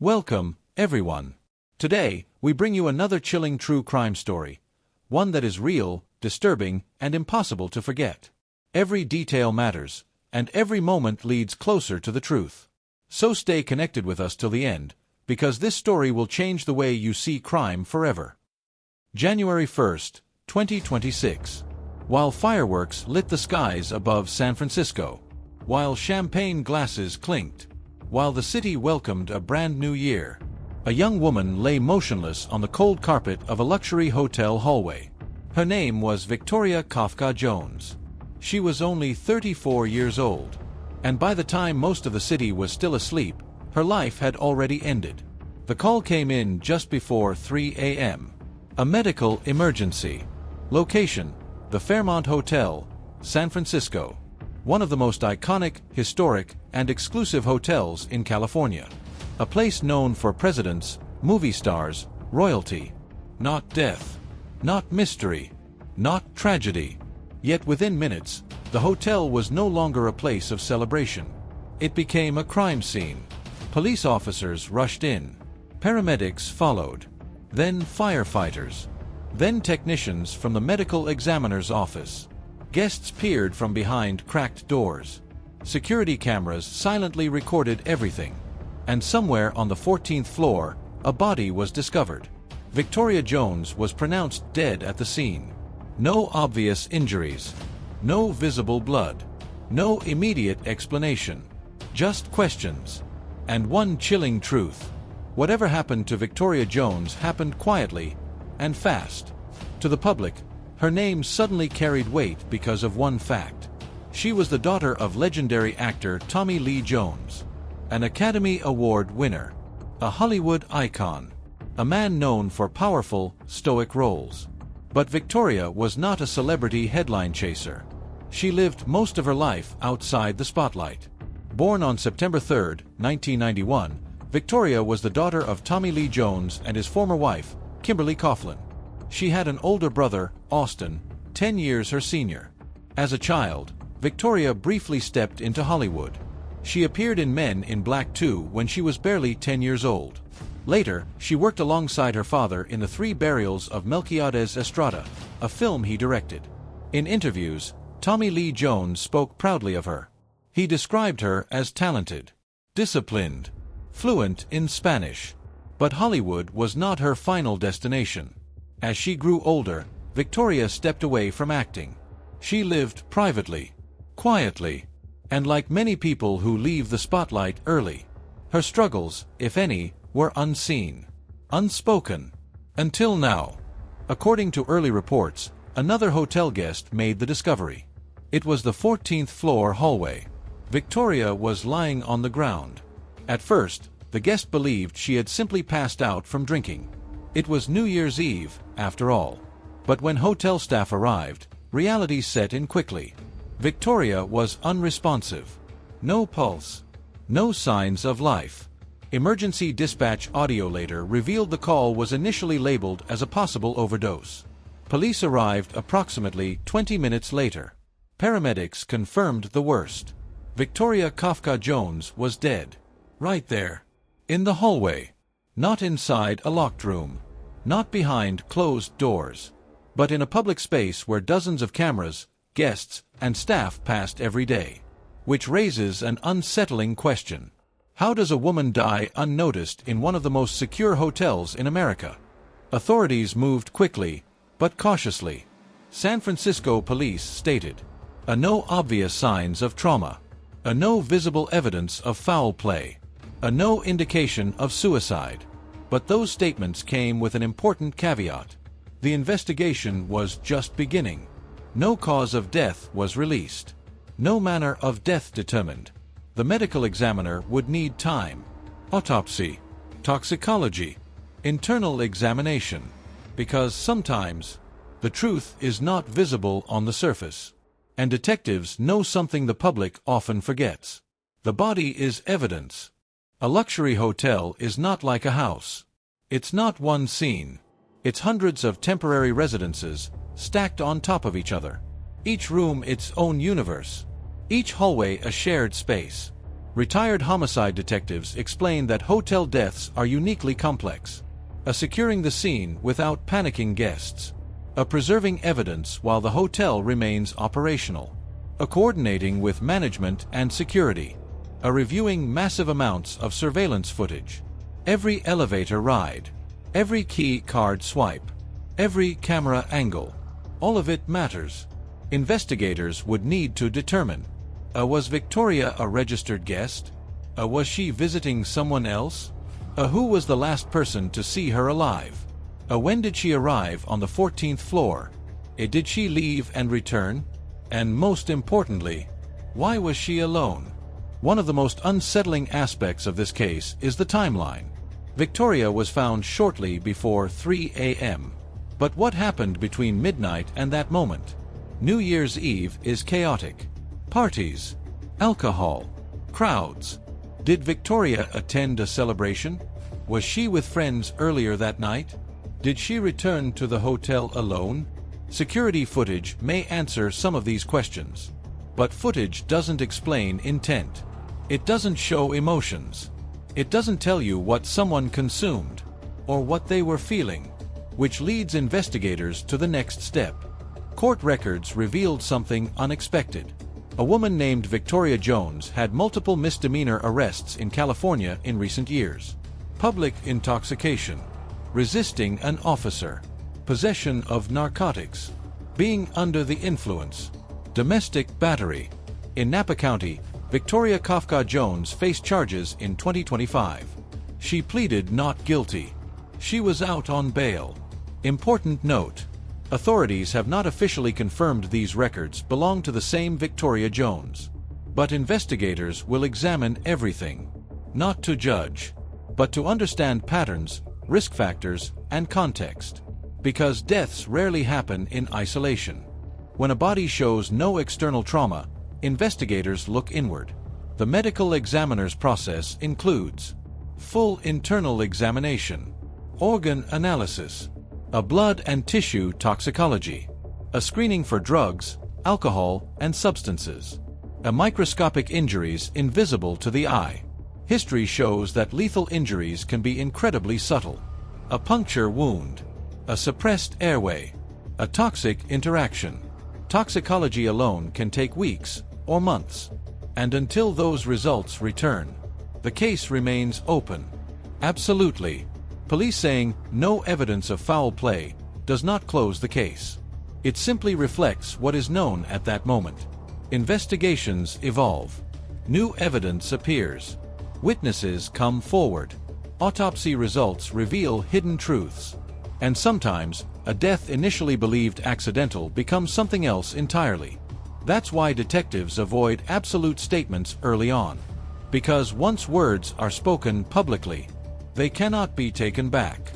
Welcome, everyone. Today, we bring you another chilling true crime story. One that is real, disturbing, and impossible to forget. Every detail matters, and every moment leads closer to the truth. So stay connected with us till the end, because this story will change the way you see crime forever. January 1st, 2026. While fireworks lit the skies above San Francisco, while champagne glasses clinked, while the city welcomed a brand new year, a young woman lay motionless on the cold carpet of a luxury hotel hallway. Her name was Victoria Kafka Jones. She was only 34 years old, and by the time most of the city was still asleep, her life had already ended. The call came in just before 3 a.m. A medical emergency. Location: the Fairmont Hotel, San Francisco. One of the most iconic, historic, and exclusive hotels in California. A place known for presidents, movie stars, royalty. Not death. Not mystery. Not tragedy. Yet within minutes, the hotel was no longer a place of celebration. It became a crime scene. Police officers rushed in. Paramedics followed. Then firefighters. Then technicians from the medical examiner's office. Guests peered from behind cracked doors. Security cameras silently recorded everything. And somewhere on the 14th floor, a body was discovered. Victoria Jones was pronounced dead at the scene. No obvious injuries. No visible blood. No immediate explanation. Just questions. And one chilling truth. Whatever happened to Victoria Jones happened quietly and fast. To the public, her name suddenly carried weight because of one fact. She was the daughter of legendary actor Tommy Lee Jones, an Academy Award winner, a Hollywood icon, a man known for powerful, stoic roles. But Victoria was not a celebrity headline chaser. She lived most of her life outside the spotlight. Born on September 3, 1991, Victoria was the daughter of Tommy Lee Jones and his former wife, Kimberly Coughlin. She had an older brother, Austin, 10 years her senior. As a child, Victoria briefly stepped into Hollywood. She appeared in Men in Black 2 when she was barely 10 years old. Later, she worked alongside her father in The Three Burials of Melquiades Estrada, a film he directed. In interviews, Tommy Lee Jones spoke proudly of her. He described her as talented, disciplined, fluent in Spanish. But Hollywood was not her final destination. As she grew older, Victoria stepped away from acting. She lived privately, quietly, and like many people who leave the spotlight early, her struggles, if any, were unseen, unspoken. Until now. According to early reports, another hotel guest made the discovery. It was the 14th floor hallway. Victoria was lying on the ground. At first, the guest believed she had simply passed out from drinking. It was New Year's Eve, after all. But when hotel staff arrived, reality set in quickly. Victoria was unresponsive. No pulse. No signs of life. Emergency dispatch audio later revealed the call was initially labeled as a possible overdose. Police arrived approximately 20 minutes later. Paramedics confirmed the worst. Victoria Kafka Jones was dead. Right there. In the hallway. Not inside a locked room. Not behind closed doors. But in a public space where dozens of cameras, guests, and staff passed every day. Which raises an unsettling question. How does a woman die unnoticed in one of the most secure hotels in America? Authorities moved quickly, but cautiously. San Francisco police stated, no obvious signs of trauma. No visible evidence of foul play. No indication of suicide. But those statements came with an important caveat. The investigation was just beginning. No cause of death was released. No manner of death determined. The medical examiner would need time. Autopsy. Toxicology. Internal examination. Because sometimes, the truth is not visible on the surface. And detectives know something the public often forgets. The body is evidence. A luxury hotel is not like a house. It's not one scene. It's hundreds of temporary residences, stacked on top of each other. Each room its own universe. Each hallway a shared space. Retired homicide detectives explain that hotel deaths are uniquely complex. A securing the scene without panicking guests. A preserving evidence while the hotel remains operational. A coordinating with management and security. A reviewing massive amounts of surveillance footage. Every elevator ride. Every key card swipe. Every camera angle. All of it matters. Investigators would need to determine. Was Victoria a registered guest? Was she visiting someone else? Who was the last person to see her alive? When did she arrive on the 14th floor? Did she leave and return? And most importantly, why was she alone? One of the most unsettling aspects of this case is the timeline. Victoria was found shortly before 3 a.m. But what happened between midnight and that moment? New Year's Eve is chaotic. Parties, alcohol, crowds. Did Victoria attend a celebration? Was she with friends earlier that night? Did she return to the hotel alone? Security footage may answer some of these questions. But footage doesn't explain intent. It doesn't show emotions. It doesn't tell you what someone consumed or what they were feeling, which leads investigators to the next step. Court records revealed something unexpected. A woman named Victoria Jones had multiple misdemeanor arrests in California in recent years. Public intoxication, resisting an officer, possession of narcotics, being under the influence, domestic battery. In Napa County, Victoria Kafka Jones faced charges in 2025. She pleaded not guilty. She was out on bail. Important note: authorities have not officially confirmed these records belong to the same Victoria Jones. But investigators will examine everything, not to judge, but to understand patterns, risk factors, and context. Because deaths rarely happen in isolation. When a body shows no external trauma, investigators look inward. The medical examiner's process includes full internal examination, organ analysis, a blood and tissue toxicology, a screening for drugs, alcohol, and substances, a microscopic injuries invisible to the eye. History shows that lethal injuries can be incredibly subtle. A puncture wound, a suppressed airway, a toxic interaction. Toxicology alone can take weeks or months. And until those results return, the case remains open. Absolutely. Police saying no evidence of foul play does not close the case. It simply reflects what is known at that moment. Investigations evolve. New evidence appears. Witnesses come forward. Autopsy results reveal hidden truths. And sometimes, a death initially believed accidental becomes something else entirely. That's why detectives avoid absolute statements early on. Because once words are spoken publicly, they cannot be taken back.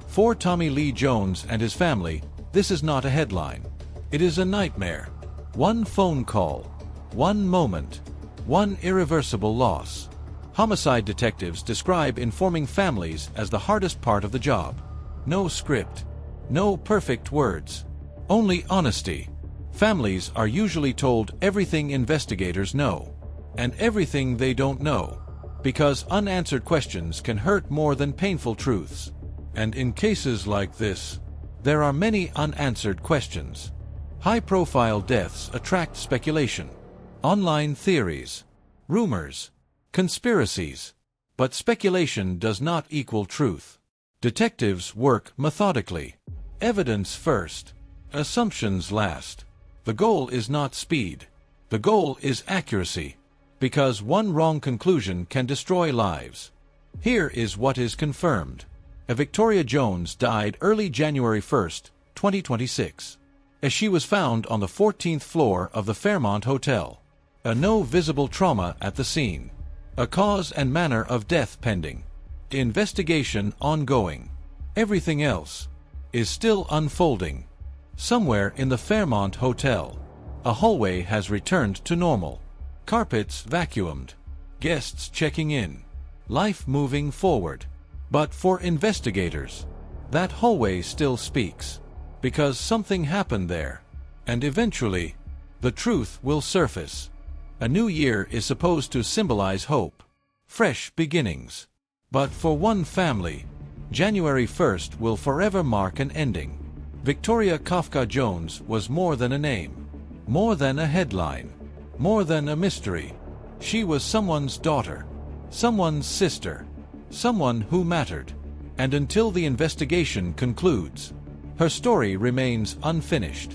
For Tommy Lee Jones and his family, this is not a headline. It is a nightmare. One phone call, one moment, one irreversible loss. Homicide detectives describe informing families as the hardest part of the job. No script, no perfect words, only honesty. Families are usually told everything investigators know, and everything they don't know. Because unanswered questions can hurt more than painful truths. And in cases like this, there are many unanswered questions. High-profile deaths attract speculation, online theories, rumors, conspiracies. But speculation does not equal truth. Detectives work methodically. Evidence first, assumptions last. The goal is not speed. The goal is accuracy. Because one wrong conclusion can destroy lives. Here is what is confirmed. Victoria Jones died early January 1, 2026. As she was found on the 14th floor of the Fairmont Hotel. No visible trauma at the scene. A cause and manner of death pending. Investigation ongoing. Everything else is still unfolding. Somewhere in the Fairmont Hotel, a hallway has returned to normal. Carpets vacuumed. Guests checking in. Life moving forward. But for investigators, that hallway still speaks. Because something happened there. And eventually, the truth will surface. A new year is supposed to symbolize hope, fresh beginnings. But for one family, January 1st will forever mark an ending. Victoria Kafka Jones was more than a name, more than a headline, more than a mystery. She was someone's daughter, someone's sister, someone who mattered. And until the investigation concludes, her story remains unfinished.